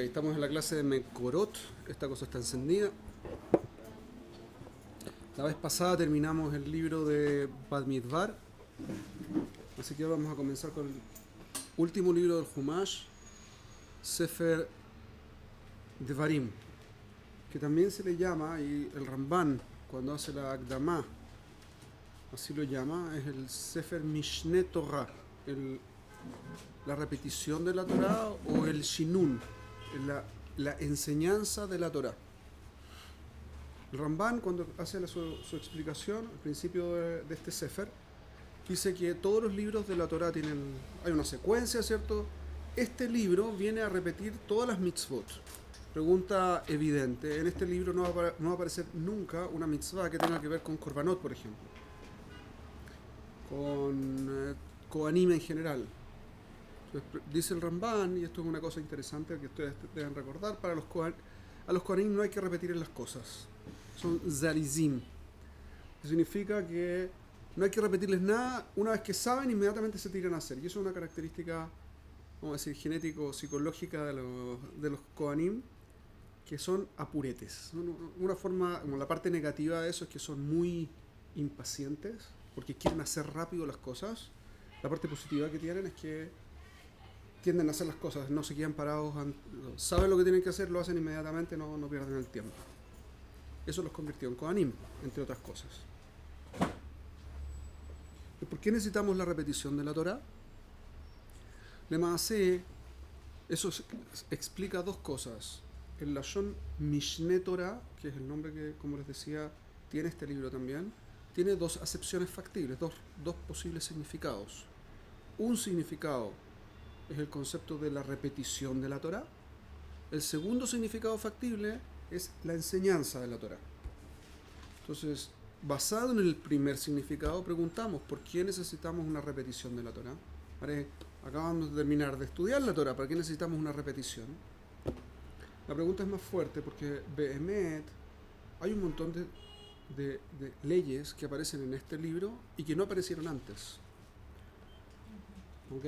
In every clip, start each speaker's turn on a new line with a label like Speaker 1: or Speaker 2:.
Speaker 1: Estamos en la clase de Mekorot. Esta cosa está encendida. La vez pasada terminamos el libro de Bamidbar, así que ahora vamos a comenzar con el último libro del Humash, Sefer Devarim, que también se le llama, y el Ramban, cuando hace la Akdamá, así lo llama, es el Sefer Mishne Torah, la repetición de la Torah, o el Shinun, la enseñanza de la Torah. El Ramban, cuando hace su explicación al principio de este Sefer, dice que todos los libros de la Torah hay una secuencia, ¿cierto? Este libro viene a repetir todas las mitzvot. Pregunta evidente: en este libro no va a aparecer nunca una mitzvah que tenga que ver con Korbanot, por ejemplo, con Kohanim en general. Entonces, dice el Ramban, y esto es una cosa interesante que ustedes deben recordar: a los Kohanim no hay que repetir las cosas, son zarizim. Significa que no hay que repetirles nada, una vez que saben inmediatamente se tiran a hacer, y eso es una característica, vamos a decir, genético-psicológica de los Kohanim, que son apuretes. Una forma, como la parte negativa de eso es que son muy impacientes, porque quieren hacer rápido las cosas. La parte positiva que tienen es que tienden a hacer las cosas, no se quedan parados, saben lo que tienen que hacer, lo hacen inmediatamente, no pierden el tiempo. Eso los convirtió en Kohanim, entre otras cosas. ¿Y por qué necesitamos la repetición de la Torah? Lemaasé, eso explica dos cosas. El Lashon Mishne Torah, que es el nombre que, como les decía, tiene este libro también, tiene dos acepciones factibles, dos posibles significados. Un significado es el concepto de la repetición de la Torah. El segundo significado factible es la enseñanza de la Torah. Entonces, basado en el primer significado, preguntamos ¿por qué necesitamos una repetición de la Torah? Acabamos de terminar de estudiar la Torah, ¿para qué necesitamos una repetición? La pregunta es más fuerte porque Behemet hay un montón de leyes que aparecen en este libro y que no aparecieron antes. ¿Ok?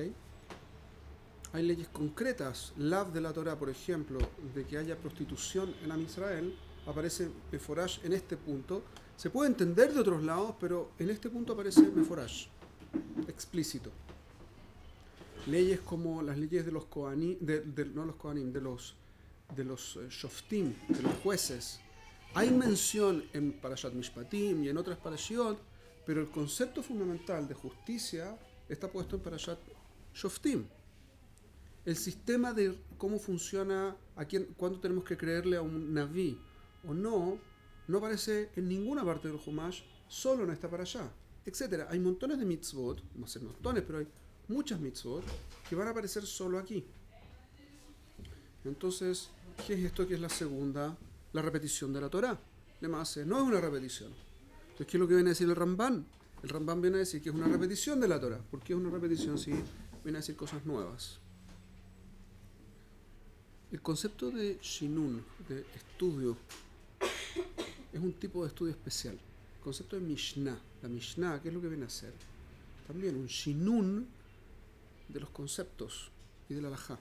Speaker 1: Hay leyes concretas. Lav de la Torah, por ejemplo, de que haya prostitución en Am Israel, aparece Meforash en este punto. Se puede entender de otros lados, pero en este punto aparece Meforash, explícito. Leyes como las leyes de los Kohanim, no los Kohanim, de los Shoftim, de los jueces. Hay mención en Parashat Mishpatim y en otras Parashiot, pero el concepto fundamental de justicia está puesto en Parashat Shoftim. El sistema de cómo funciona, cuándo tenemos que creerle a un Naví o no aparece en ninguna parte del Humash, solo en esta parashá, etc. Hay montones de mitzvot, no sé montones, pero hay muchas mitzvot que van a aparecer solo aquí. Entonces, ¿qué es esto que es la segunda? La repetición de la Torah. Además, no es una repetición. Entonces, ¿qué es lo que viene a decir el Ramban? El Ramban viene a decir que es una repetición de la Torah. ¿Por qué es una repetición si viene a decir cosas nuevas? El concepto de Shinun, de estudio, es un tipo de estudio especial. El concepto de Mishnah. La Mishnah, ¿qué es lo que viene a hacer? También un Shinun de los conceptos y de la halajá.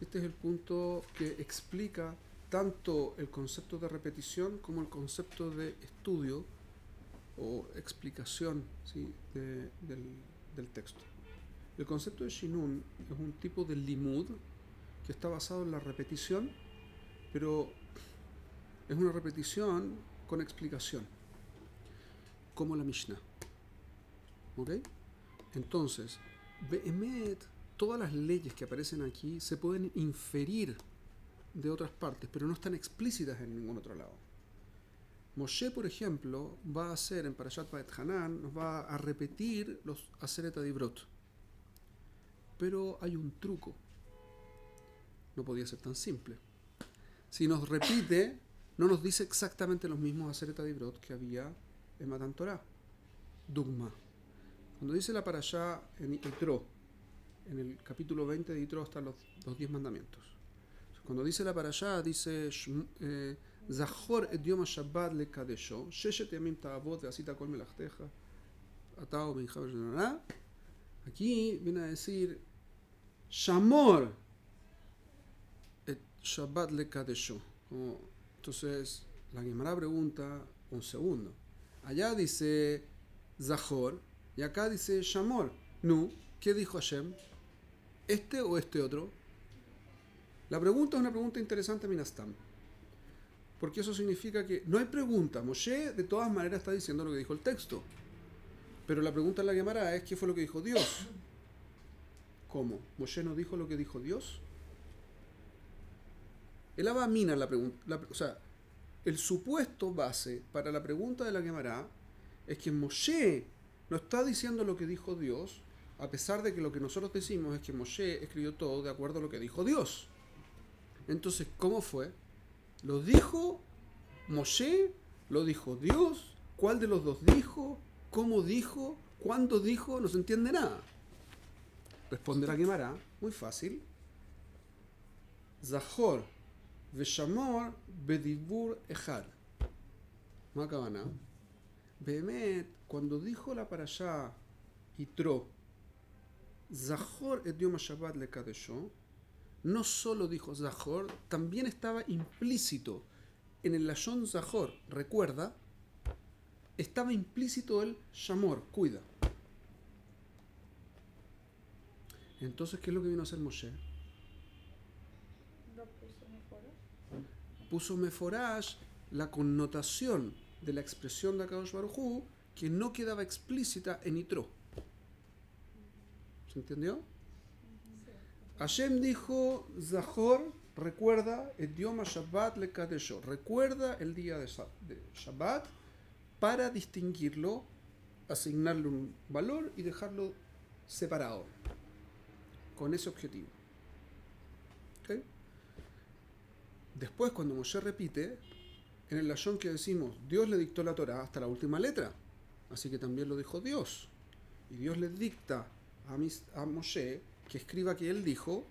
Speaker 1: Este es el punto que explica tanto el concepto de repetición como el concepto de estudio o explicación, ¿sí?, del texto. El concepto de Shinun es un tipo de limud que está basado en la repetición, pero es una repetición con explicación, como la Mishnah. ¿Ok? Entonces, Behemet, todas las leyes que aparecen aquí se pueden inferir de otras partes, pero no están explícitas en ningún otro lado. Moshe, por ejemplo, va a hacer en Parashat Vaet Hanan, nos va a repetir los Aseret Adibrot. Pero hay un truco. No podía ser tan simple. Si nos repite, no nos dice exactamente los mismos Aseret Adibrot que había en Matan Torah. Dugma. Cuando dice la parashá en Yitro, en el capítulo 20 de Yitro están los 10 mandamientos. Cuando dice la parashá, dice Zachor et yom ha-shabbat lekadesho, sheshet yamim ta'avot ve'asita kol melachteja, atao mincha v'shenana. Aquí viene a decir Shamor et Shabbat le Kadesho. Entonces, la Gemara pregunta un segundo. Allá dice Zahor y acá dice Shamor. No, ¿qué dijo Hashem? ¿Este o este otro? La pregunta es una pregunta interesante, Minastam. Porque eso significa que no hay pregunta. Moshe de todas maneras está diciendo lo que dijo el texto. Pero la pregunta en la Gemara es ¿qué fue lo que dijo Dios? ¿Cómo? ¿Moshe no dijo lo que dijo Dios? El Abba mina la pregunta. O sea, el supuesto base para la pregunta de la Gemara es que Moshe no está diciendo lo que dijo Dios, a pesar de que lo que nosotros decimos es que Moshe escribió todo de acuerdo a lo que dijo Dios. Entonces, ¿cómo fue? ¿Lo dijo Moshe? ¿Lo dijo Dios? ¿Cuál de los dos dijo? ¿Cómo dijo? ¿Cuándo dijo? No se entiende nada. Responde la Gemara, muy fácil. Zahor veshamor bedibur echad. ¿No acaban? Behemet, cuando dijo la parashá Yitro, Zahor et Yom HaShabbat le Kadesho, no solo dijo Zahor, también estaba implícito en el Lashon Zahor, recuerda, estaba implícito el Shamor, cuida. Entonces, ¿qué es lo que vino a hacer Moshe? Puso meforash la connotación de la expresión de Akadosh Baruj Hu que no quedaba explícita en Yitro. ¿Se entendió? Hashem dijo, Zahor, recuerda el Yom HaShabbat le Kadesho, recuerda el día de Shabbat para distinguirlo, asignarle un valor y dejarlo separado, con ese objetivo. ¿Okay? Después, cuando Moshe repite, en el lashon que decimos, Dios le dictó la Torah hasta la última letra, así que también lo dijo Dios. Y Dios le dicta a Moshe que escriba que él dijo,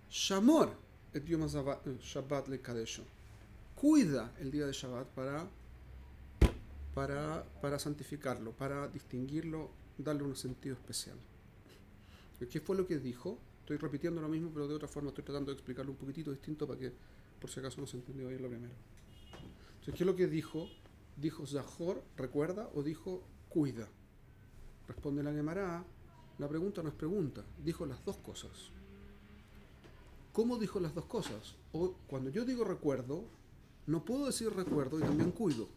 Speaker 1: Shamor et Yom Shabbat le Kadesho. Cuida el día de Shabbat para santificarlo, para distinguirlo, darle un sentido especial. ¿Qué fue lo que dijo? Estoy repitiendo lo mismo, pero de otra forma estoy tratando de explicarlo un poquitito distinto para que, por si acaso no se entendió bien lo primero. Entonces, ¿qué es lo que dijo? ¿Dijo Zahor, recuerda, o dijo cuida? Responde la Gemara, la pregunta no es pregunta, dijo las dos cosas. ¿Cómo dijo las dos cosas? O cuando yo digo recuerdo, no puedo decir recuerdo y también cuido.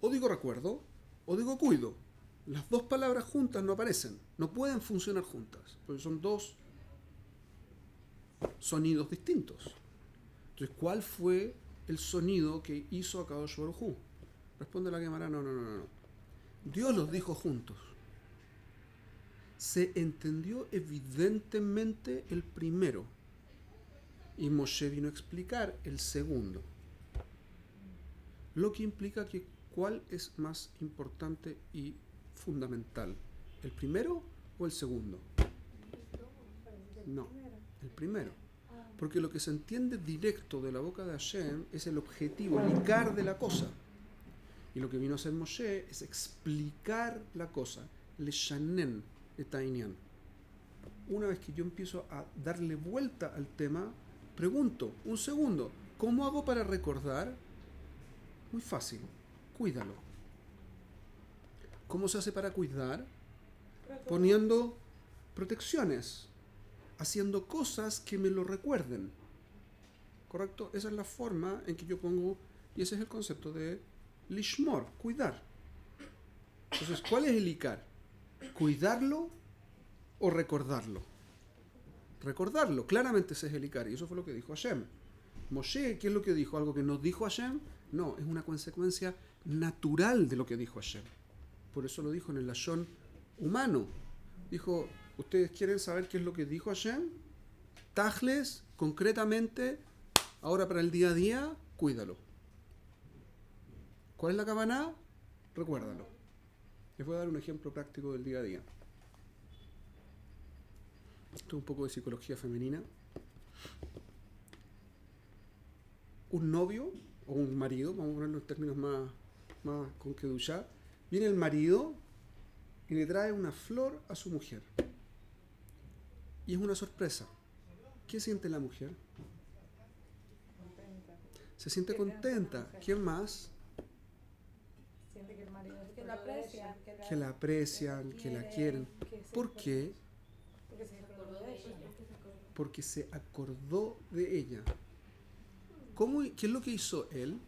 Speaker 1: O digo recuerdo, o digo cuido. Las dos palabras juntas no aparecen, no pueden funcionar juntas, porque son dos sonidos distintos. Entonces, ¿cuál fue el sonido que hizo Akadosh Baruj Hu? Responde la Gemara, no. Dios los dijo juntos. Se entendió evidentemente el primero y Moshe vino a explicar el segundo. Lo que implica que ¿cuál es más importante y fundamental? ¿El primero o el segundo? No, el primero. Porque lo que se entiende directo de la boca de Hashem es el objetivo, el ikar de la cosa. Y lo que vino a hacer Moshe es explicar la cosa, le shanen etainian. Una vez que yo empiezo a darle vuelta al tema, pregunto, un segundo, ¿cómo hago para recordar? Muy fácil, cuídalo. ¿Cómo se hace para cuidar? Poniendo protecciones, haciendo cosas que me lo recuerden. ¿Correcto? Esa es la forma en que yo pongo, y ese es el concepto de lishmor, cuidar. Entonces, ¿cuál es el ikar? ¿Cuidarlo o recordarlo? Recordarlo, claramente ese es el ikar, y eso fue lo que dijo Hashem. Moshe, ¿qué es lo que dijo? ¿Algo que no dijo Hashem? No, es una consecuencia natural de lo que dijo Hashem. Por eso lo dijo en el lashon humano. Dijo, ¿ustedes quieren saber qué es lo que dijo Hashem? Tajles, concretamente, ahora para el día a día, cuídalo. ¿Cuál es la kavanah? Recuérdalo. Les voy a dar un ejemplo práctico del día a día. Esto es un poco de psicología femenina. Un novio o un marido, vamos a ponerlo en términos más con kedushá, viene el marido y le trae una flor a su mujer. Y es una sorpresa. ¿Qué siente la mujer? Se siente contenta. ¿Quién más?
Speaker 2: Siente que el marido es
Speaker 3: Que la aprecian.
Speaker 1: Que la aprecian, que la quieren. ¿Por qué?
Speaker 2: Porque se acordó de ella.
Speaker 1: Porque se acordó de ella. ¿Qué es lo que hizo él?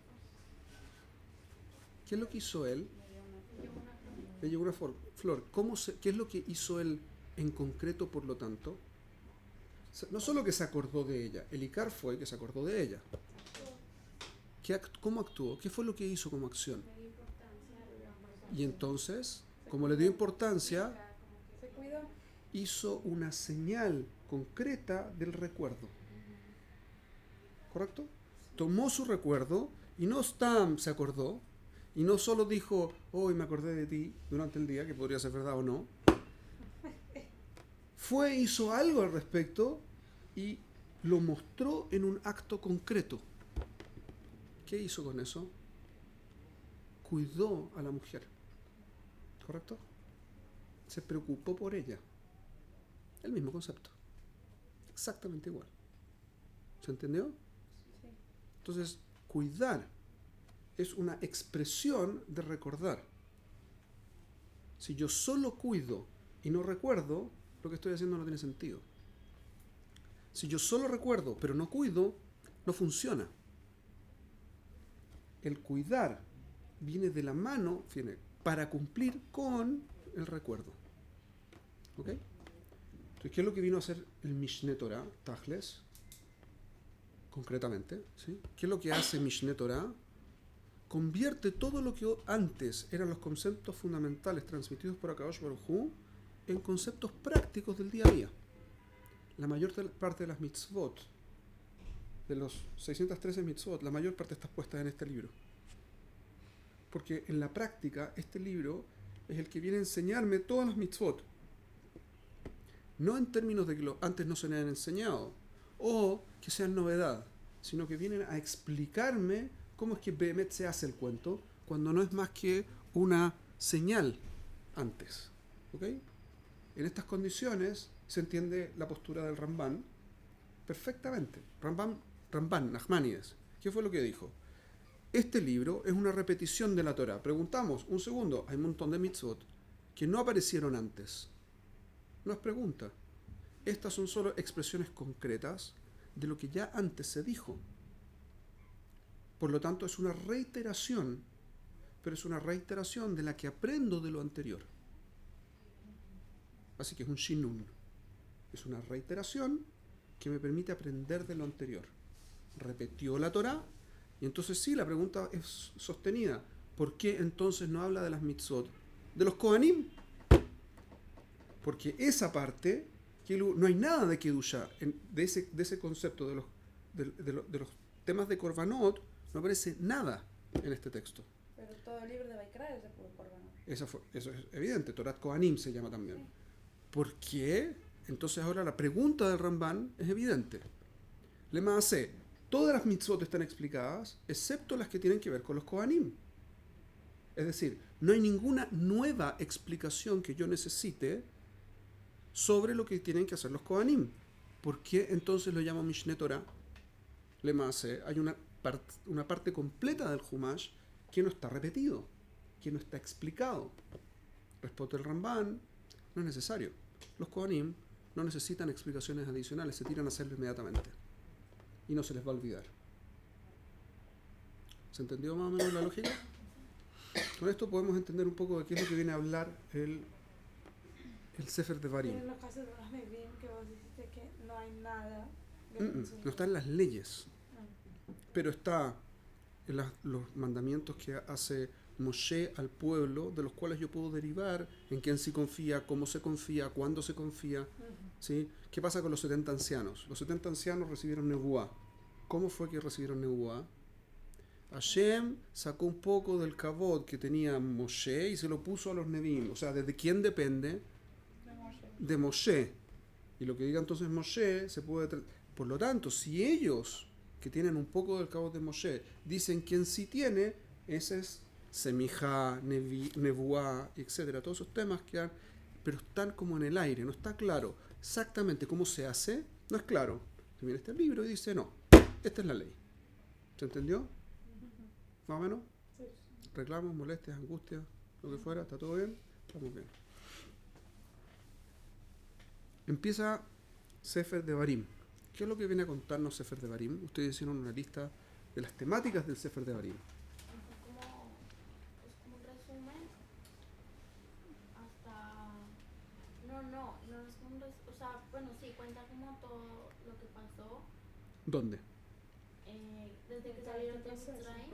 Speaker 1: ¿Qué es lo que hizo él? Le llevó una flor. ¿Qué es lo que hizo él en concreto, por lo tanto? No solo que se acordó de ella, el Icar fue que se acordó de ella. ¿Cómo actuó? ¿Qué fue lo que hizo como acción? Y entonces, como le dio importancia,
Speaker 3: Se cuidó.
Speaker 1: hizo una señal concreta del recuerdo. ¿Correcto? Tomó su recuerdo y no se acordó, y no solo dijo, hoy me acordé de ti durante el día, que podría ser verdad o no. Hizo algo al respecto y lo mostró en un acto concreto. ¿Qué hizo con eso? Cuidó a la mujer. ¿Correcto? Se preocupó por ella. El mismo concepto. Exactamente igual. ¿Se entendió?
Speaker 3: Sí.
Speaker 1: Entonces, cuidar es una expresión de recordar. Si yo solo cuido y no recuerdo, lo que estoy haciendo no tiene sentido. Si yo solo recuerdo pero no cuido, no funciona. El cuidar viene de la mano, para cumplir con el recuerdo. ¿Ok? Entonces, ¿qué es lo que vino a hacer el Mishneh Torah, Tachles? Concretamente, ¿sí? ¿Qué es lo que hace Mishneh Torah? Convierte todo lo que antes eran los conceptos fundamentales transmitidos por Akadosh Baruj Hu en conceptos prácticos del día a día. La mayor parte de las mitzvot, de los 613 mitzvot, la mayor parte está puesta en este libro. Porque en la práctica, este libro es el que viene a enseñarme todas las mitzvot. No en términos de que antes no se me han enseñado, o que sean novedad, sino que vienen a explicarme cómo es que Behemet se hace el cuento, cuando no es más que una señal antes. ¿Ok? En estas condiciones se entiende la postura del Ramban perfectamente. Ramban, Nachmanides, ¿qué fue lo que dijo? Este libro es una repetición de la Torah. Preguntamos, un segundo, hay un montón de mitzvot que no aparecieron antes. No es pregunta. Estas son solo expresiones concretas de lo que ya antes se dijo. Por lo tanto, es una reiteración, pero es una reiteración de la que aprendo de lo anterior. Así que es un shinun. Es una reiteración que me permite aprender de lo anterior. Repetió la Torah, y entonces sí, la pregunta es sostenida. ¿Por qué entonces no habla de las mitzvot? De los Kohanim. Porque esa parte, no hay nada de Kedusha, de ese concepto de los temas de Korbanot, no aparece nada en este texto.
Speaker 3: Pero todo el libro de Baikra es de puro Korbanot.
Speaker 1: Eso es evidente, Torat Kohanim se llama también.
Speaker 3: Sí.
Speaker 1: ¿Por qué? Entonces ahora la pregunta del Ramban es evidente. Lema C, todas las mitzvot están explicadas, excepto las que tienen que ver con los Kohanim. Es decir, no hay ninguna nueva explicación que yo necesite sobre lo que tienen que hacer los Kohanim. ¿Por qué entonces lo llamo Mishneh Torah? Lema C, hay una parte completa del Humash que no está repetido, que no está explicado. Responde el Ramban, no es necesario. Los Kohanim no necesitan explicaciones adicionales, se tiran a hacerlo inmediatamente. Y no se les va a olvidar. ¿Se entendió más o menos la lógica? Con esto podemos entender un poco de qué es lo que viene a hablar el Sefer Devarim.
Speaker 3: En los casos de los Nevi'im que vos dijiste que no hay nada de
Speaker 1: No está en las leyes, pero está en los mandamientos que hace Moshe al pueblo, de los cuales yo puedo derivar en quién sí confía, cómo se confía, cuándo se confía. ¿Sí? ¿Qué pasa con los 70 ancianos? Los 70 ancianos recibieron Nebuá. ¿Cómo fue que recibieron Nebuá? Hashem sacó un poco del kavod que tenía Moshe y se lo puso a los Nevi'im. O sea, ¿desde quién depende? De Moshe. Y lo que diga entonces Moshe se puede... Por lo tanto, si ellos, que tienen un poco del kavod de Moshe, dicen quién sí tiene, ese es Semijá, Nebuá, etc. Todos esos temas quedan, pero están como en el aire, no está claro exactamente cómo se hace, no es claro. Viene este libro y dice, no, esta es la ley. ¿Se entendió? ¿Más o menos?
Speaker 3: Sí.
Speaker 1: Reclamos, molestias, angustias, lo que fuera, ¿está todo bien? Estamos bien. Empieza Sefer Devarim. ¿Qué es lo que viene a contarnos Sefer Devarim? Ustedes hicieron una lista de las temáticas del Sefer Devarim.
Speaker 4: Como un resumen hasta... No es como un resumen, o sea, bueno, sí, cuenta como todo lo que pasó
Speaker 1: ¿Dónde?
Speaker 4: desde que salieron de Mitzrayim.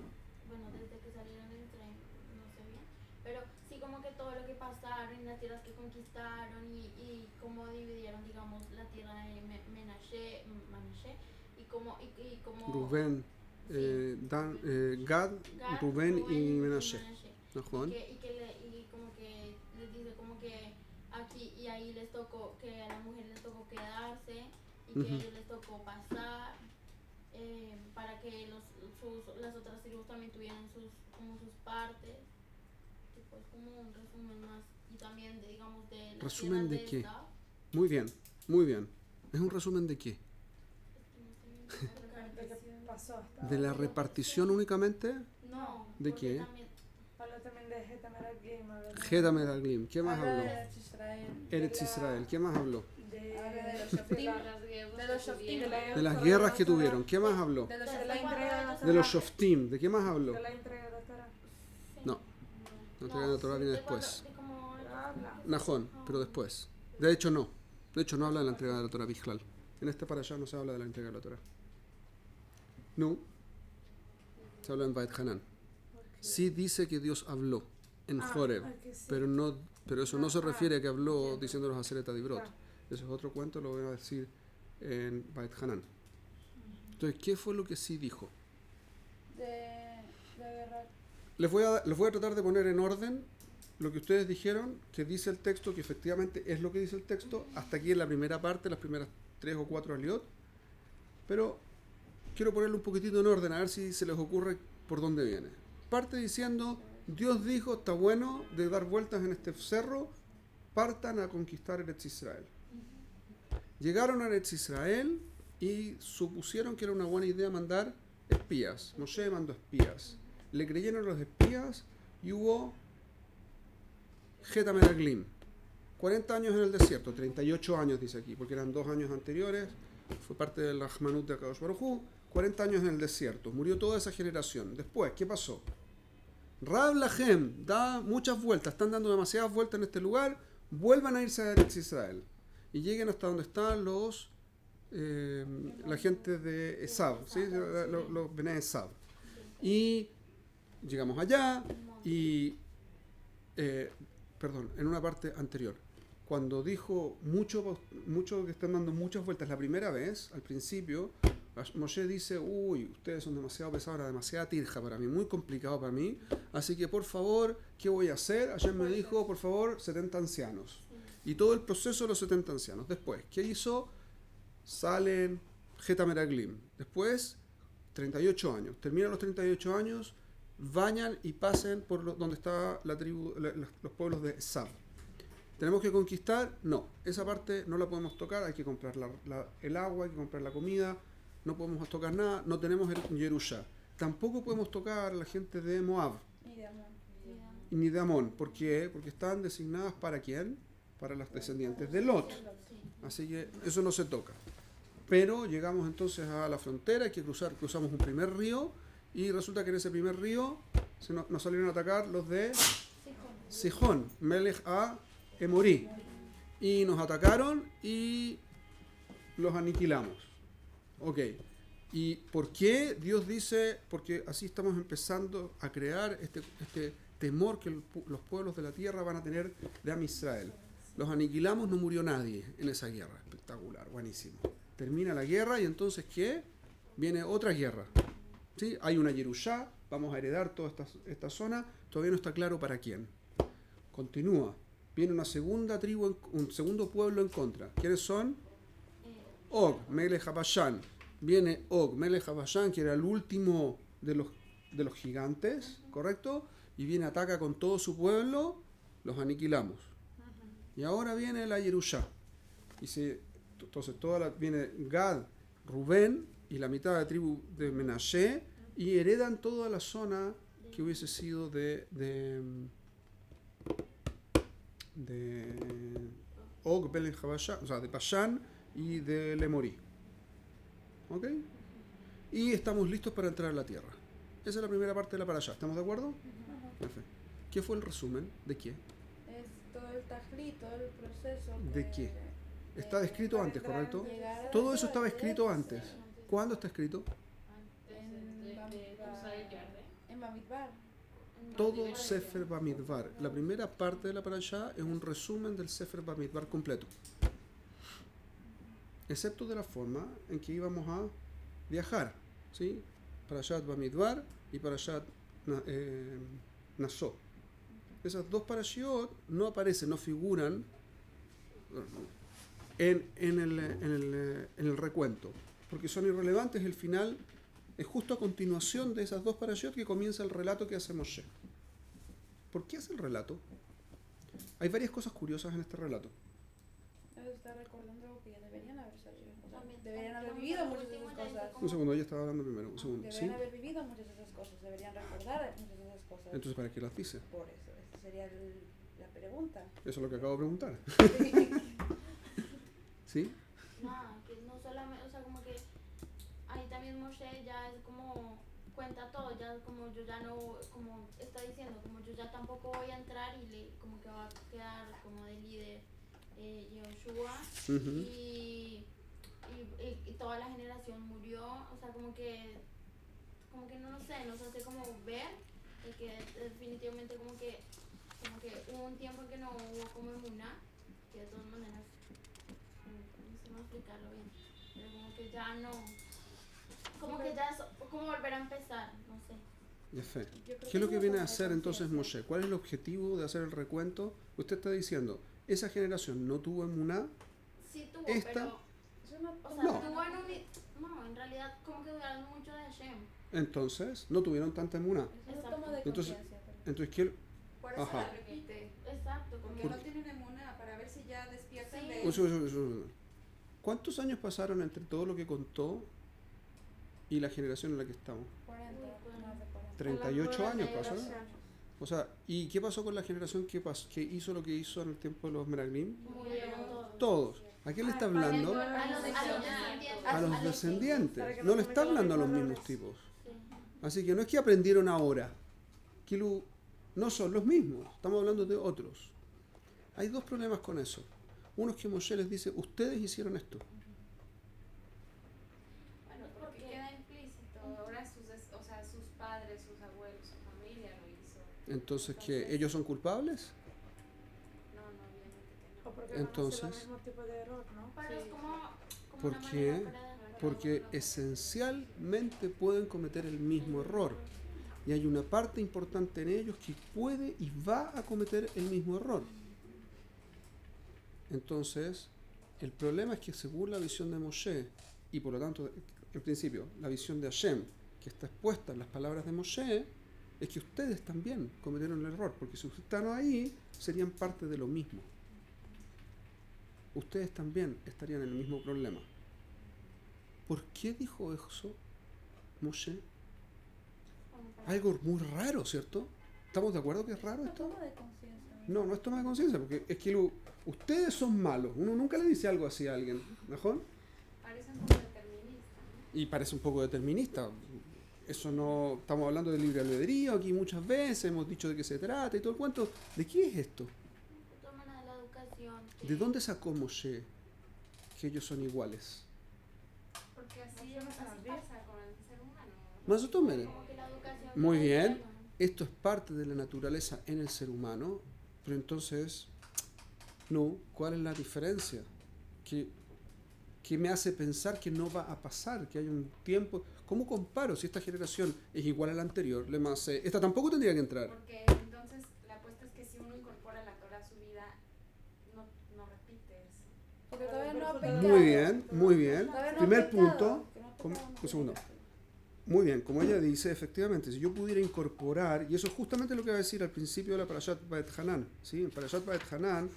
Speaker 4: Bueno, desde que salieron de Mitzrayim, no sé bien, pero sí como que todo lo que pasaron y las tierras que conquistaron y cómo dividieron, digamos, la tierra de Menashe y cómo
Speaker 1: Rubén, Dan, Gad, Rubén y Menashe. Najón.
Speaker 4: Y como que les dice como que aquí y ahí les tocó, que a las mujeres les tocó quedarse y que a ellos les tocó pasar para que las otras tribus también tuvieran sus partes. Tipo, es como un resumen más y también digamos de las
Speaker 1: ¿Resumen de
Speaker 4: tierras
Speaker 1: qué?
Speaker 4: Esaú.
Speaker 1: Muy bien, muy bien. ¿Es un resumen de qué?
Speaker 3: De qué pasó hasta
Speaker 1: ¿De la
Speaker 3: ahora.
Speaker 1: repartición únicamente?
Speaker 4: No.
Speaker 1: ¿De
Speaker 4: porque
Speaker 1: qué?
Speaker 4: también-
Speaker 3: Habla también de Getameraglim.
Speaker 1: Gedame Daglim. ¿Qué más
Speaker 2: Habla
Speaker 1: habló?
Speaker 2: de Eretz Israel.
Speaker 1: Eretz Israel. ¿Qué más habló?
Speaker 2: Habla de los shoftim. De los shoftim.
Speaker 1: De las guerras que tuvieron. ¿Qué más habló?
Speaker 2: De los
Speaker 3: De la
Speaker 2: shoftim.
Speaker 3: entrega de la
Speaker 1: De los
Speaker 3: Torá.
Speaker 1: Shoftim. ¿De qué más habló?
Speaker 3: De la entrega de la Torá.
Speaker 4: sí.
Speaker 1: No. La entrega de la Torá viene
Speaker 4: de cuando-
Speaker 1: después.
Speaker 4: de cómo-
Speaker 3: Habla.
Speaker 1: Najón, pero después. De hecho, no. De hecho, no habla de la entrega de la Torá Bijlal. En este para allá no se habla de la entrega de la Torá. No. Se habla en Beit Hanan. Sí dice que Dios habló en Joreb,
Speaker 3: Sí.
Speaker 1: pero eso no se refiere a que habló
Speaker 3: entiendo.
Speaker 1: diciéndonos hacer Etadibrot.
Speaker 3: Claro.
Speaker 1: Eso es otro cuento, lo voy a decir en Beit Hanan. Entonces, ¿qué fue lo que sí dijo?
Speaker 2: De guerra.
Speaker 1: Les voy a tratar de poner en orden lo que ustedes dijeron, que dice el texto, que efectivamente es lo que dice el texto, hasta aquí en la primera parte, las primeras 3 o 4 aliot, pero quiero ponerlo un poquitito en orden, a ver si se les ocurre por dónde viene. Parte diciendo, Dios dijo, está bueno de dar vueltas en este cerro, partan a conquistar Eretz Israel. Llegaron a Eretz Israel y supusieron que era una buena idea mandar espías. Moshe mandó espías. Le creyeron los espías y hubo Getameraglim. 40 años en el desierto, 38 años dice aquí, porque eran 2 años anteriores, fue parte del Rahmanut de Akadosh Baruj Hu, 40 años en el desierto, murió toda esa generación. Después, ¿qué pasó? Rab Lahem da muchas vueltas, están dando demasiadas vueltas en este lugar, vuelvan a irse a Eretz Israel y lleguen hasta donde están la gente de Esav, ¿sí? Los Bené Esav. Y llegamos allá y, en una parte anterior, cuando dijo mucho que están dando muchas vueltas la primera vez, al principio, Moshe dice, uy, ustedes son demasiado pesados, era demasiada tirja para mí, muy complicado para mí, así que por favor, ¿qué voy a hacer? Ayer me dijo, por favor, 70 ancianos. Y todo el proceso de los 70 ancianos. Después, ¿qué hizo? Salen Getameraglim. Después, 38 años. Terminan los 38 años, vayan y pasen por donde está la tribu, los pueblos de Esav. ¿Tenemos que conquistar? No. Esa parte no la podemos tocar, hay que comprar el agua, hay que comprar la comida, no podemos tocar nada, no tenemos el Yerusha. Tampoco podemos tocar a la gente de Moab
Speaker 2: Y de amor.
Speaker 1: ni de Amón. ¿Por qué? Porque están designadas para quién? Para los descendientes de Lot. Así que eso no se toca. Pero llegamos entonces a la frontera, hay que cruzamos un primer río y resulta que en ese primer río nos salieron a atacar los de Sihón, Melech a Emorí. Y nos atacaron y los aniquilamos. Ok. ¿Y por qué Dios dice? Porque así estamos empezando a crear este temor que los pueblos de la tierra van a tener de Am Israel. Los aniquilamos, no murió nadie en esa guerra. Espectacular, buenísimo. Termina la guerra y entonces ¿qué? Viene otra guerra. ¿Sí? Hay una Yerushá, vamos a heredar toda esta zona, todavía no está claro para quién. Continúa. Viene una segunda tribu, un segundo pueblo en contra. ¿Quiénes son? Og, Melech HaBashan. Viene Og, Melech HaBashan, que era el último de los gigantes, ¿correcto? Y viene, ataca con todo su pueblo, los aniquilamos. Y ahora viene la Yerushá. Entonces viene Gad, Rubén y la mitad de la tribu de Menashe y heredan toda la zona que hubiese sido de Og, Belen, Jabashán, o sea, de Pashán y de Lemorí. ¿Ok? Y estamos listos para entrar a la tierra. Esa es la primera parte de la parashá. ¿Estamos de acuerdo?
Speaker 2: Ajá.
Speaker 1: Perfecto. ¿Qué fue el resumen? ¿De qué?
Speaker 2: Es todo el tajlit, todo el proceso.
Speaker 1: ¿De qué? Está descrito
Speaker 3: para
Speaker 1: antes,
Speaker 3: entrar,
Speaker 1: ¿correcto?
Speaker 2: llegar a
Speaker 1: Todo
Speaker 2: la
Speaker 1: eso estaba
Speaker 2: tierra,
Speaker 1: escrito
Speaker 2: sí.
Speaker 1: antes. ¿Cuándo está escrito?
Speaker 2: En Bamidbar.
Speaker 1: Todo Sefer Bamidbar. La primera parte de la parashá es un resumen del Sefer Bamidbar completo. Excepto de la forma en que íbamos a viajar. ¿Sí? Parashat Bamidbar y Parashat Naso. Esas dos parashiot no aparecen, no figuran en el recuento, porque son irrelevantes. El final es justo a continuación de esas dos parashiot que comienza el relato que hace Moshe. ¿Por qué hace el relato? Hay varias cosas curiosas en este relato.
Speaker 2: Eso está recordando algo que ya deberían haber sabido. O sea,
Speaker 4: También
Speaker 2: deberían haber
Speaker 4: estamos
Speaker 2: vivido
Speaker 4: en el
Speaker 2: muchas de
Speaker 4: último
Speaker 2: esas
Speaker 4: ya
Speaker 2: cosas.
Speaker 4: dice
Speaker 1: Un segundo, ella estaba hablando primero. Un segundo. ¿Sí?
Speaker 2: Deberían haber vivido muchas de esas cosas. Deberían recordar muchas de esas cosas.
Speaker 1: Entonces, ¿para qué las dice?
Speaker 2: Por eso, esa sería la pregunta.
Speaker 1: Eso es lo que acabo de preguntar. ¿Sí?
Speaker 4: Nada, que no solamente, o sea, como que ahí también Moshe ya es como cuenta todo, ya como yo ya no, como está diciendo, como yo ya tampoco voy a entrar y como que va a quedar como de líder Yoshua
Speaker 1: Ujú.
Speaker 4: y toda la generación murió, o sea, como que no sé, nos hace como ver de que definitivamente como que hubo un tiempo en que no hubo como emuná, que de todas maneras no sé cómo explicarlo bien, pero como que ya no, como que ya es como volver a empezar, no sé.
Speaker 1: Ya fe.
Speaker 2: Yo creo
Speaker 1: ¿Qué es lo que
Speaker 2: es
Speaker 1: viene a
Speaker 2: una
Speaker 1: hacer entonces
Speaker 2: conciencia.
Speaker 1: Moshe? ¿Cuál es el objetivo de hacer el recuento? Usted está diciendo, esa generación no tuvo emuná.
Speaker 4: Sí tuvo,
Speaker 1: Esta-
Speaker 4: pero,
Speaker 2: Eso no,
Speaker 4: o sea,
Speaker 1: No.
Speaker 4: tuvo no, en realidad como que dudaron mucho de Hashem.
Speaker 1: Entonces, no tuvieron tanta emuná.
Speaker 2: eso toma de
Speaker 1: Entonces-
Speaker 2: conciencia. pero-
Speaker 1: Entonces, ¿qué?
Speaker 5: Por eso
Speaker 1: Ajá.
Speaker 5: la repite.
Speaker 4: Exacto, como
Speaker 5: Porque
Speaker 1: ¿Por
Speaker 5: no
Speaker 1: qué?
Speaker 5: tienen emuna para ver si ya despiertan
Speaker 4: Sí.
Speaker 5: de...
Speaker 1: ¿Cuántos años pasaron entre todo lo que contó y la generación en la que estamos?
Speaker 2: 40,
Speaker 4: Uy,
Speaker 2: más de 40.
Speaker 1: 38 años pasaron.
Speaker 3: 38
Speaker 1: O sea, ¿y qué pasó con la generación que hizo lo que hizo en el tiempo de los Meraglim?
Speaker 4: murieron todos.
Speaker 1: Todos. ¿A quién le está hablando?
Speaker 4: A los descendientes.
Speaker 1: A los
Speaker 3: Para
Speaker 1: descendientes.
Speaker 3: que
Speaker 1: No
Speaker 3: no
Speaker 1: le está
Speaker 3: cometan los
Speaker 1: hablando a los
Speaker 3: mismos
Speaker 1: mismos
Speaker 3: errores.
Speaker 1: tipos.
Speaker 4: Sí.
Speaker 1: Así que no es que aprendieron ahora. No son los mismos. Estamos hablando de otros. Hay dos problemas con eso. Uno es que Moshe les dice, ustedes hicieron esto.
Speaker 5: Bueno, porque
Speaker 4: Porque-
Speaker 5: queda implícito. Ahora sus padres, sus abuelos, su familia lo hizo.
Speaker 1: Entonces, ¿que ellos son culpables?
Speaker 5: No, obviamente que
Speaker 3: O
Speaker 5: no.
Speaker 3: porque
Speaker 1: Entonces-
Speaker 3: van a hacer el mismo tipo de error, ¿no?
Speaker 4: Pero es como
Speaker 1: ¿Por
Speaker 4: una
Speaker 1: qué?
Speaker 4: manera para-
Speaker 1: Porque esencialmente pueden cometer el mismo error. Y hay una parte importante en ellos que puede y va a cometer el mismo error. Entonces, el problema es que según la visión de Moshe, y por lo tanto, en principio, la visión de Hashem, que está expuesta en las palabras de Moshe, es que ustedes también cometieron el error, porque si ustedes están ahí, serían parte de lo mismo. Ustedes también estarían en el mismo problema. ¿Por qué dijo eso Moshe?
Speaker 4: como para-
Speaker 1: Algo muy raro, ¿cierto? ¿Estamos de acuerdo que es raro
Speaker 2: Una
Speaker 1: esto?
Speaker 2: toma de conciencia.
Speaker 1: No, no es toma de conciencia, porque es que ustedes son malos. Uno nunca le dice algo así a alguien, ¿mejor?
Speaker 5: Parece un poco determinista, ¿no?
Speaker 1: Y parece un poco determinista. Eso no... Estamos hablando de libre albedrío aquí muchas veces, hemos dicho de qué se trata y todo el cuento. ¿De qué es esto?
Speaker 4: De todas maneras, la educación. que-
Speaker 1: ¿De dónde sacó Moshe que ellos son iguales?
Speaker 5: Porque así,
Speaker 3: Eso no
Speaker 5: así
Speaker 3: sabía.
Speaker 5: pasa con el ser humano.
Speaker 1: Más o menos.
Speaker 4: Como que la educación
Speaker 1: Muy
Speaker 4: que
Speaker 1: bien.
Speaker 4: dieron.
Speaker 1: Esto es parte de la naturaleza en el ser humano, pero entonces, no, ¿cuál es la diferencia? Que me hace pensar que no va a pasar, que hay un tiempo. ¿Cómo comparo si esta generación es igual a la anterior? Esta tampoco tendría que entrar.
Speaker 5: Porque entonces la apuesta es que si uno incorpora la Torah a su vida, no repite eso.
Speaker 2: Porque todavía no ha pecado.
Speaker 1: Muy bien, muy bien.
Speaker 2: Todavía no ha
Speaker 1: Primer
Speaker 2: pecado,
Speaker 1: punto.
Speaker 2: que no ha
Speaker 1: ¿Cómo?
Speaker 2: pecado, no
Speaker 1: Un segundo.
Speaker 2: tiene que-
Speaker 1: Muy bien, como ella dice, efectivamente, si yo pudiera incorporar, y eso es justamente lo que va a decir al principio de la Parashat Ba'et Hanan, ¿sí? En Parashat Ba'et Hanan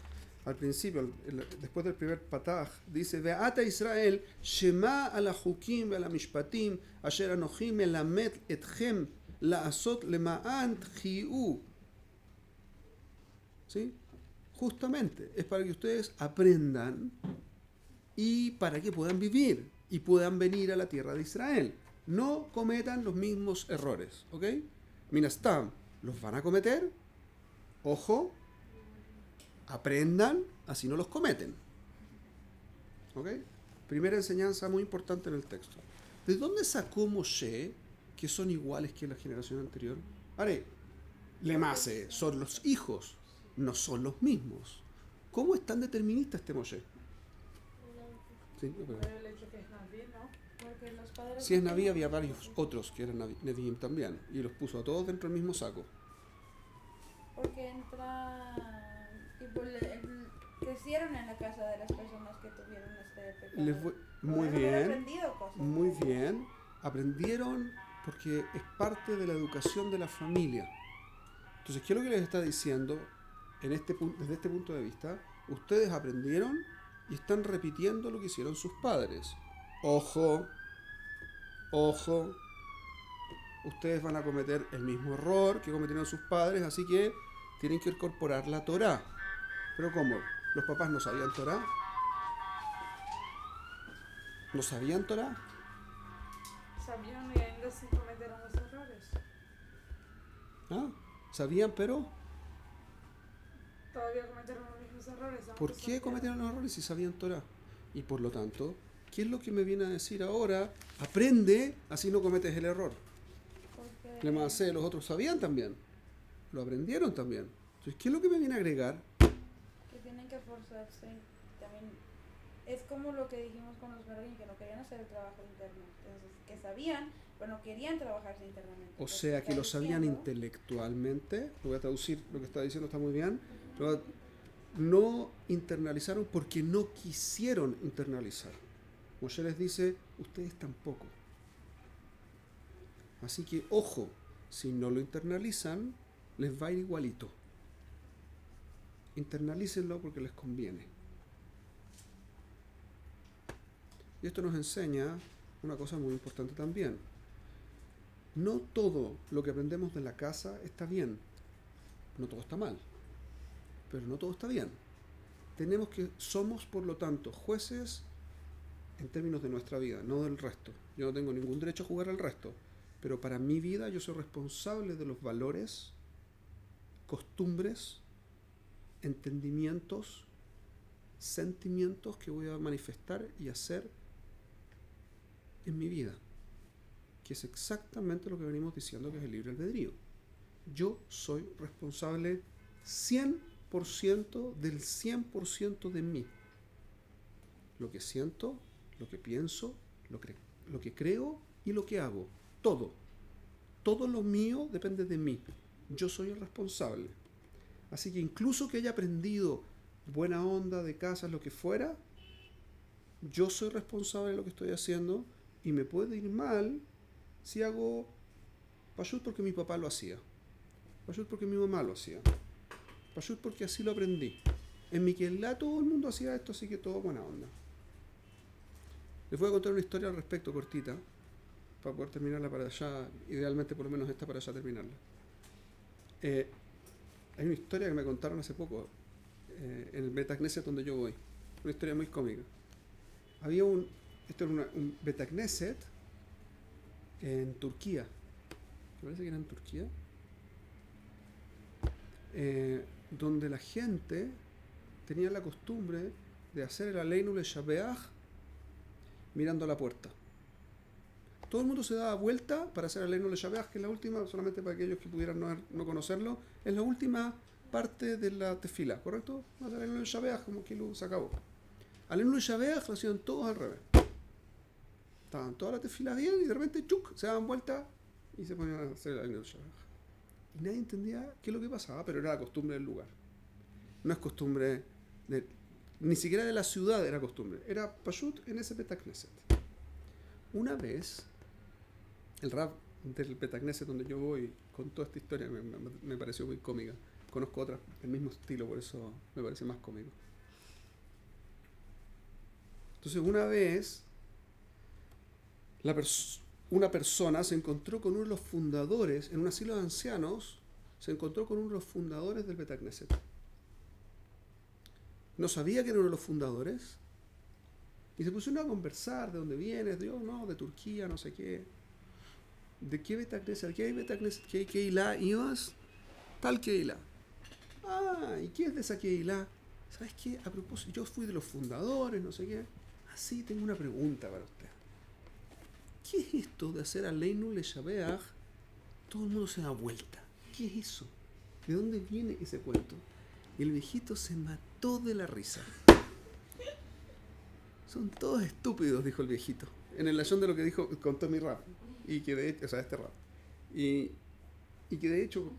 Speaker 1: al principio, después del primer pataj, dice, Ve'ata Israel, Shema ala hukim ve'ala mishpatim, asher anochim melamed etchem la'asot lema'an tchiu. ¿Sí? Justamente, es para que ustedes aprendan y para que puedan vivir y puedan venir a la tierra de Israel. No cometan los mismos errores, ¿ok? Minastam, los van a cometer, ojo, aprendan, así no los cometen. ¿Ok? Primera enseñanza muy importante en el texto. ¿De dónde sacó Moshe que son iguales que la generación anterior? Are, Lemase, son los hijos, no son los mismos. ¿Cómo es tan determinista este Moshe? Sí,
Speaker 3: Pero el hecho que es Naví, ¿no?
Speaker 2: Porque los padres.
Speaker 1: si es Naví, había varios otros que eran Nevi'im también, y los puso a todos dentro del mismo saco.
Speaker 2: Porque tipo, crecieron en la casa de las personas que tuvieron este pecado.
Speaker 1: Muy
Speaker 2: Podrían haber
Speaker 1: bien.
Speaker 2: aprendido cosas.
Speaker 1: Muy bien, aprendieron porque es parte de la educación de la familia. Entonces, ¿qué es lo que les está diciendo desde este punto de vista? Ustedes aprendieron y están repitiendo lo que hicieron sus padres. Ojo, ojo, ustedes van a cometer el mismo error que cometieron sus padres, así que tienen que incorporar la Torá. ¿Pero cómo? ¿Los papás no sabían Torá? ¿No sabían Torá?
Speaker 3: Sabían y ainda así cometieron los errores.
Speaker 1: ¿Ah? ¿Sabían, pero?
Speaker 3: Todavía cometieron los mismos errores. aunque
Speaker 1: ¿Por qué
Speaker 3: sabían.
Speaker 1: cometieron los errores si sabían Torah? Y por lo tanto, ¿qué es lo que me viene a decir ahora? Aprende, así no cometes el error.
Speaker 2: Porque
Speaker 1: Le más los otros sabían también. Lo aprendieron también. Entonces, ¿qué es lo que me viene a agregar?
Speaker 2: que tienen que forzarse también. Es como lo que dijimos con los Meroim, que no querían hacer el trabajo interno. Entonces, que sabían, pero no querían trabajarse internamente.
Speaker 1: O
Speaker 2: Entonces,
Speaker 1: sea, que lo
Speaker 2: está
Speaker 1: sabían
Speaker 2: diciendo-
Speaker 1: intelectualmente. Lo voy a traducir, lo que está diciendo está muy bien. Pero no internalizaron porque no quisieron internalizar. Moshe les dice, ustedes tampoco. Así que, ojo, si no lo internalizan, les va a ir igualito. Internalícenlo porque les conviene. Y esto nos enseña una cosa muy importante también. No todo lo que aprendemos de la casa está bien. No todo está mal. Pero no todo está bien. Somos, por lo tanto, jueces en términos de nuestra vida, no del resto. Yo no tengo ningún derecho a jugar al resto. Pero para mi vida yo soy responsable de los valores, costumbres, entendimientos, sentimientos que voy a manifestar y hacer en mi vida. Que es exactamente lo que venimos diciendo que es el libre albedrío. Yo soy responsable 100% del 100% de mí. Lo que siento, lo que pienso, lo que creo y lo que hago. Todo. Todo lo mío depende de mí. Yo soy el responsable. Así que incluso que haya aprendido buena onda de casa, lo que fuera, yo soy responsable de lo que estoy haciendo y me puede ir mal si hago pashut porque mi papá lo hacía, pashut porque mi mamá lo hacía, pashut porque así lo aprendí. En Miquelá todo el mundo hacía esto, así que todo buena onda. Les voy a contar una historia al respecto, cortita, para poder terminarla para allá, idealmente por lo menos esta para allá terminarla. Hay una historia que me contaron hace poco en el Beta Knesset donde yo voy, una historia muy cómica. Esto era un Beta Knesset en Turquía, me parece que era en Turquía, donde la gente tenía la costumbre de hacer el Aleinu Leshabeach mirando a la puerta. Todo el mundo se daba vuelta para hacer Aleinu Leshabeach, que es la última, solamente para aquellos que pudieran no conocerlo, es la última parte de la tefila, ¿correcto? Hacer Aleinu Leshabeach, como que se acabó. Aleinu Leshabeach lo hacían todos al revés. Estaban todas las tefilas bien y de repente ¡chuc! Se daban vuelta y se ponían a hacer el Aleinu Leshabeach. Y nadie entendía qué es lo que pasaba, pero era la costumbre del lugar. No es costumbre ni siquiera de la ciudad era costumbre. Era pashut en ese Beta Knesset. Una vez, el rab del Beta Knesset donde yo voy contó esta historia, me pareció muy cómica. Conozco otras del mismo estilo, por eso me parece más cómico. Entonces una vez una persona se encontró con uno de los fundadores, en un asilo de ancianos, se encontró con uno de los fundadores del Bet Knesset. No sabía que era uno de los fundadores y se pusieron a conversar de dónde vienes, de Turquía, no sé qué. ¿De qué Bet Knesset? ¿Qué hay Bet Knesset? ¿Qué Keilah ibas? Tal Keilah. Ah, ¿y qué es de esa Keilah? ¿Sabes qué? A propósito, yo fui de los fundadores, no sé qué. Ah, sí, tengo una pregunta para usted. ¿Qué es esto de hacer Aleinu Leshabeach? Todo el mundo se da vuelta. ¿Qué es eso? ¿De dónde viene ese cuento? Y el viejito se mató de la risa. Son todos estúpidos, dijo el viejito. En el layón de lo que contó mi rap. Y que de hecho, este rap. Y que de hecho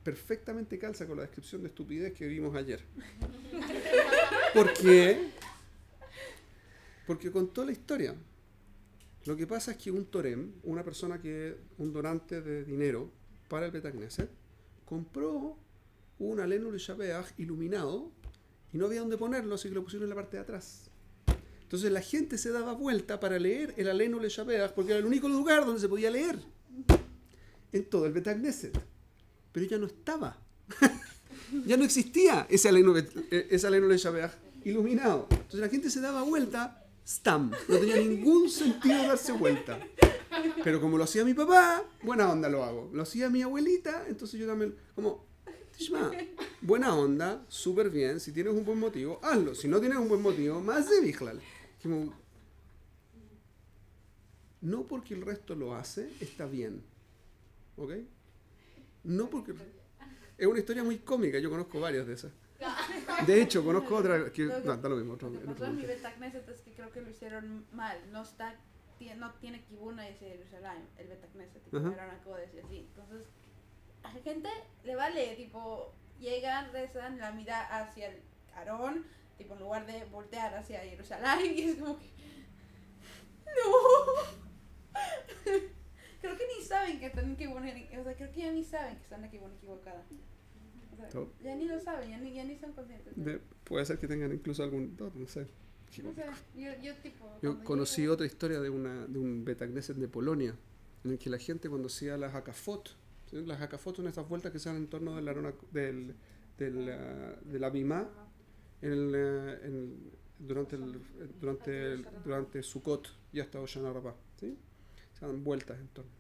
Speaker 1: perfectamente calza con la descripción de estupidez que vimos ayer. ¿Por qué? Porque contó la historia. Lo que pasa es que un torem, una persona un donante de dinero para el Bet Knesset, compró un Aleinu Leshabeach iluminado y no había dónde ponerlo, así que lo pusieron en la parte de atrás. Entonces la gente se daba vuelta para leer el Aleinu Leshabeach porque era el único lugar donde se podía leer en todo el Bet Knesset. Pero ya no estaba. Ya no existía ese Aleinu Leshabeach iluminado. Entonces la gente se daba vuelta. Stam. No tenía ningún sentido darse vuelta. Pero como lo hacía mi papá, buena onda lo hago. Lo hacía mi abuelita, entonces yo también, Tishma, buena onda, súper bien. Si tienes un buen motivo, hazlo. Si no tienes un buen motivo, más de Bichlal. No porque el resto lo hace, está bien. ¿Ok? No porque... Es una historia muy cómica, yo conozco varias de esas. De hecho, conozco otra que... No, está lo mismo.
Speaker 2: Lo que pasó en mi Bet Knesset es que creo que lo hicieron mal. No tiene kibuna hacia Jerusalén, el Bet Knesset. Era una cosa así. Entonces, a la gente le vale, llegan, rezan, la mira hacia el Aarón, en lugar de voltear hacia Jerusalén, y es como que... ¡No! Creo que ni saben que están en kibuna, creo que ya ni saben que están en kibuna equivocada. Ya ni lo saben, ya ni son conscientes.
Speaker 1: Puede ser que tengan incluso algún... No sé.
Speaker 2: No sé,
Speaker 1: yo conocí otra historia de un Bet Knesset de Polonia, en el que la gente cuando hacía las hakafot, ¿sí? Las hakafot son estas vueltas que se dan en torno de la Bimá durante Sukkot y hasta Hoshana Rabbah, ¿sí? Se dan vueltas en torno.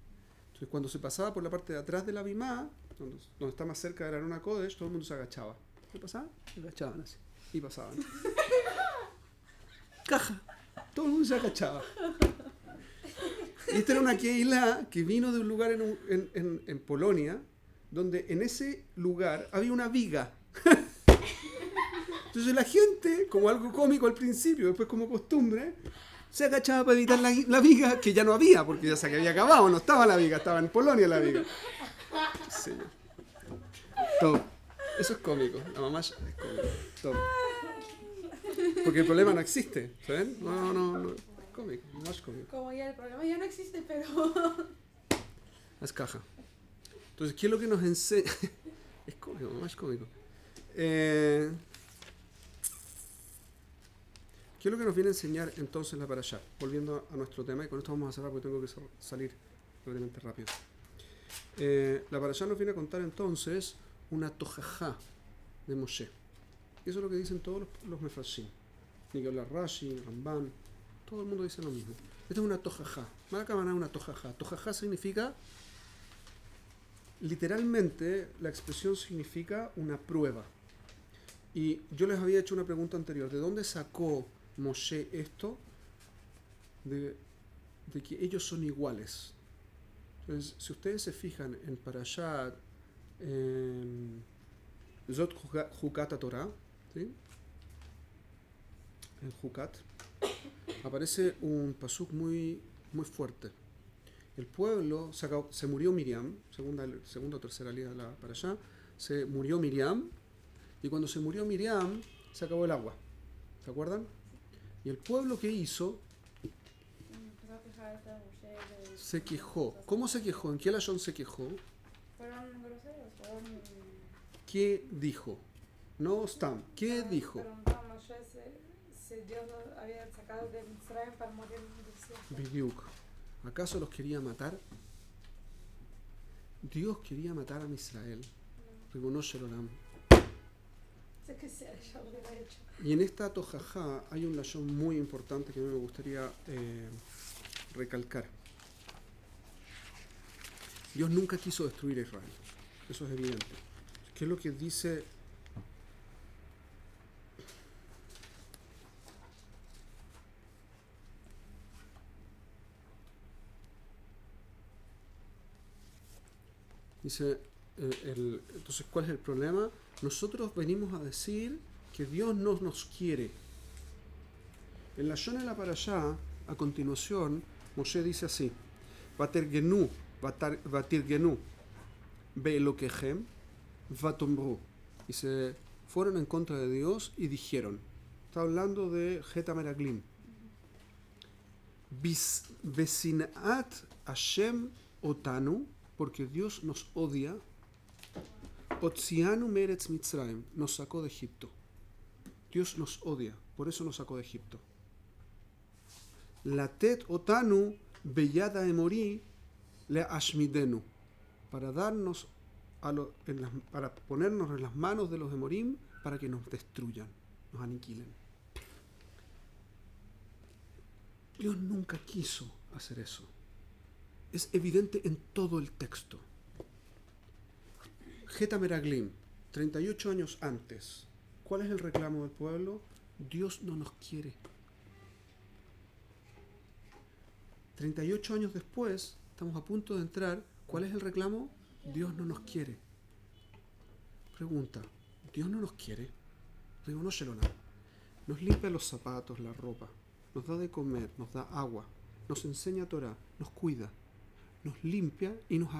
Speaker 1: Entonces cuando se pasaba por la parte de atrás de la Bimá, donde está más cerca de la Arona Kodesh, todo el mundo se agachaba. ¿Qué pasaba? Se agachaban así. Y pasaban. Caja. Todo el mundo se agachaba. Y esta era una Keilah que vino de un lugar en Polonia, donde en ese lugar había una viga. Entonces la gente, como algo cómico al principio, después como costumbre, se agachaba para evitar la viga, que ya no había, porque ya se había acabado, no estaba la viga, estaba en Polonia la viga. Sí. Todo. Eso es cómico. La mamá es cómico. Todo. Porque el problema no existe. ¿Saben? No. Es cómico. Más cómico.
Speaker 2: Como ya el problema ya no existe, pero...
Speaker 1: Es caja. Entonces, ¿qué es lo que nos enseña? Es cómico, más cómico. ¿Qué es lo que nos viene a enseñar entonces la parashá? Volviendo a nuestro tema, y con esto vamos a cerrar porque tengo que salir relativamente rápido. La parashá nos viene a contar entonces una tojajá de Moshe. Eso es lo que dicen todos los mefarshim. Nicolás Rashi, Ramban, todo el mundo dice lo mismo. Esta es una tojajá. Maracabana es una tojajá. Tojajá significa, literalmente, la expresión significa una prueba. Y yo les había hecho una pregunta anterior. ¿De dónde sacó Moshe esto? De que ellos son iguales. Entonces, si ustedes se fijan en Parashat Zot Hukat Torah, ¿sí? En Hukat aparece un pasuk muy, muy fuerte. El pueblo se murió Miriam, segunda o tercera línea de la Parashá, se murió Miriam, y cuando se murió Miriam se acabó el agua. ¿Se acuerdan? Y el pueblo, ¿qué hizo? Se quejó. ¿Cómo se quejó? ¿En qué lashon se quejó?
Speaker 2: Fueron groseros,
Speaker 1: ¿Qué dijo? No Stam. ¿Qué dijo?
Speaker 3: Pero Moshe si Dios nos había sacado de Mitzrayim para morir en el desierto.
Speaker 1: Bidyuk. ¿Acaso los quería matar? Dios quería matar a Israel. Reconoce el Olam.
Speaker 3: Sé que sea, ya lo hubiera hecho.
Speaker 1: Y en esta tojajá hay un lashon muy importante que a mí me gustaría recalcar. Dios nunca quiso destruir a Israel. Eso es evidente. ¿Qué es lo que dice? Dice, entonces, ¿cuál es el problema? Nosotros venimos a decir que Dios no nos quiere. En la Shona de la Parashá, a continuación, Moshe dice así: Vatergenu be'elokehem vatomru. Y se fueron en contra de Dios y dijeron. Está hablando de Geta Meraglim. Vesinat Hashem otanu, porque Dios nos odia. Otzianu meretz Mitzrayim, nos sacó de Egipto. Dios nos odia, por eso nos sacó de Egipto. Latet otanu beyada emori le ashmidenu, para darnos para ponernos en las manos de los emorim para que nos destruyan, nos aniquilen. Dios nunca quiso hacer eso. Es evidente en todo el texto. Geta Meraglim, 38 años antes. ¿Cuál es el reclamo del pueblo? Dios no nos quiere. 38 años después, estamos a punto de entrar. ¿Cuál es el reclamo? Dios no nos quiere. Pregunta, ¿Dios no nos quiere? Digo, no, Shelona. Nos limpia los zapatos, la ropa, nos da de comer, nos da agua, nos enseña Torah, nos cuida, nos limpia y nos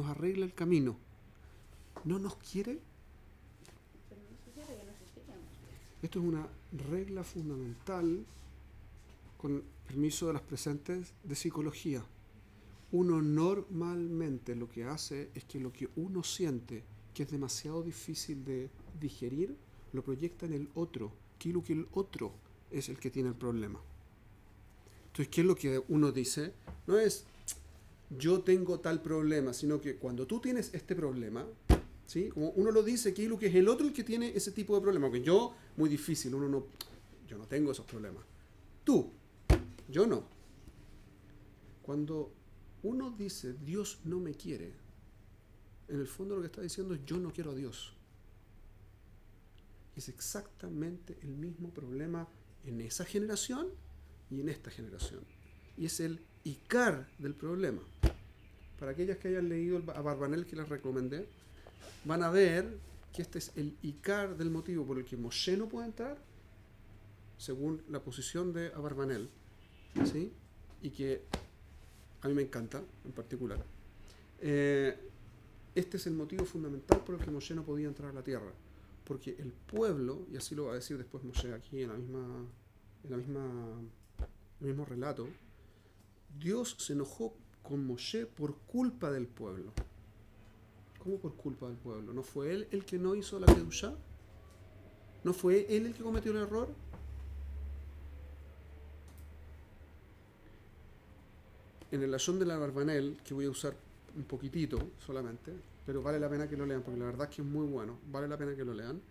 Speaker 1: arregla el camino. ¿No nos quiere?
Speaker 2: Pero no sugiere que no existiríamos.
Speaker 1: Esto es una regla fundamental, con permiso de las presentes, de psicología. Uno normalmente lo que hace es que lo que uno siente que es demasiado difícil de digerir, lo proyecta en el otro, que el otro es el que tiene el problema. Entonces, ¿qué es lo que uno dice? No es yo tengo tal problema, sino que cuando tú tienes este problema, ¿sí? Como uno lo dice, que es el otro el que tiene ese tipo de problema, porque yo, muy difícil, yo no tengo esos problemas. Tú, yo no. Cuando uno dice Dios no me quiere, en el fondo lo que está diciendo es yo no quiero a Dios. Es exactamente el mismo problema en esa generación y en esta generación. Y es el ikar del problema. Para aquellas que hayan leído a Barbanel, que les recomendé, van a ver que este es el ikar del motivo por el que Moshe no puede entrar, según la posición de Abarbanel, ¿sí? Y que a mí me encanta en particular. Este es el motivo fundamental por el que Moshe no podía entrar a la tierra, porque el pueblo, y así lo va a decir después Moshe aquí en el mismo relato, Dios se enojó con Moshe por culpa del pueblo. ¿Cómo por culpa del pueblo? ¿No fue él el que no hizo la Kedushá? ¿No fue él el que cometió el error? En el lashon de la Barbanel, que voy a usar un poquitito solamente, pero vale la pena que lo lean, porque la verdad es que es muy bueno, vale la pena que lo lean.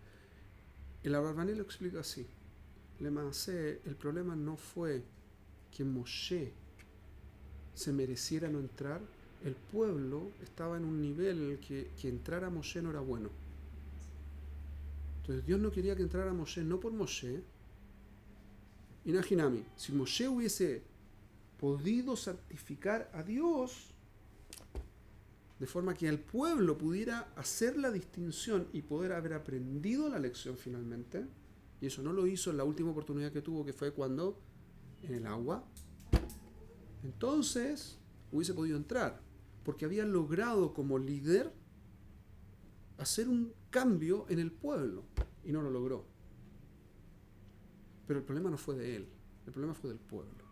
Speaker 1: El Barbanel lo explica así. El problema no fue que Moshe se mereciera no entrar, el pueblo estaba en un nivel en el que entrar a Moshe no era bueno. Entonces Dios no quería que entrara Moshe, no por Moshe. Inaginami, si Moshe hubiese podido santificar a Dios, de forma que el pueblo pudiera hacer la distinción y poder haber aprendido la lección finalmente, y eso no lo hizo en la última oportunidad que tuvo, que fue cuando en el agua, entonces hubiese podido entrar, porque había logrado como líder hacer un cambio en el pueblo, y no lo logró. Pero el problema no fue de él, el problema fue del pueblo.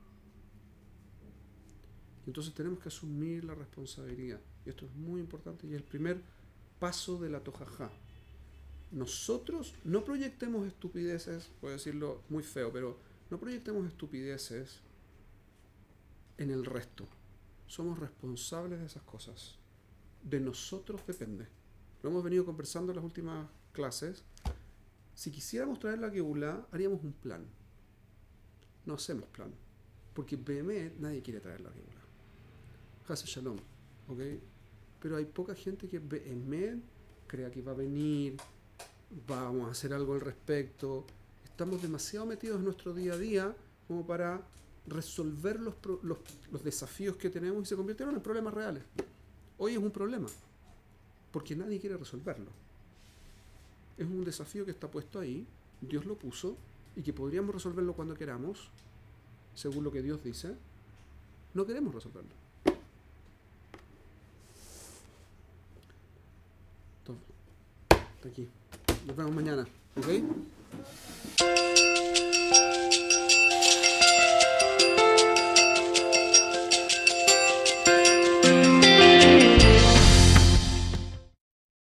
Speaker 1: Entonces tenemos que asumir la responsabilidad, y esto es muy importante, y es el primer paso de la tojajá. Nosotros no proyectemos estupideces, puedo decirlo muy feo, pero No proyectemos estupideces en el resto. Somos responsables de esas cosas. De nosotros depende. Lo hemos venido conversando en las últimas clases. Si quisiéramos traer la Geulá, haríamos un plan. No hacemos plan. Porque Behemet nadie quiere traer la Geulá. Hase Shalom. ¿Ok? Pero hay poca gente que Behemet crea que va a venir, vamos a hacer algo al respecto. Estamos demasiado metidos en nuestro día a día como para resolver los desafíos que tenemos y se convirtieron en problemas reales. Hoy es un problema, porque nadie quiere resolverlo. Es un desafío que está puesto ahí, Dios lo puso, y que podríamos resolverlo cuando queramos, según lo que Dios dice. No queremos resolverlo. Entonces, hasta aquí. Nos vemos mañana, ¿ok?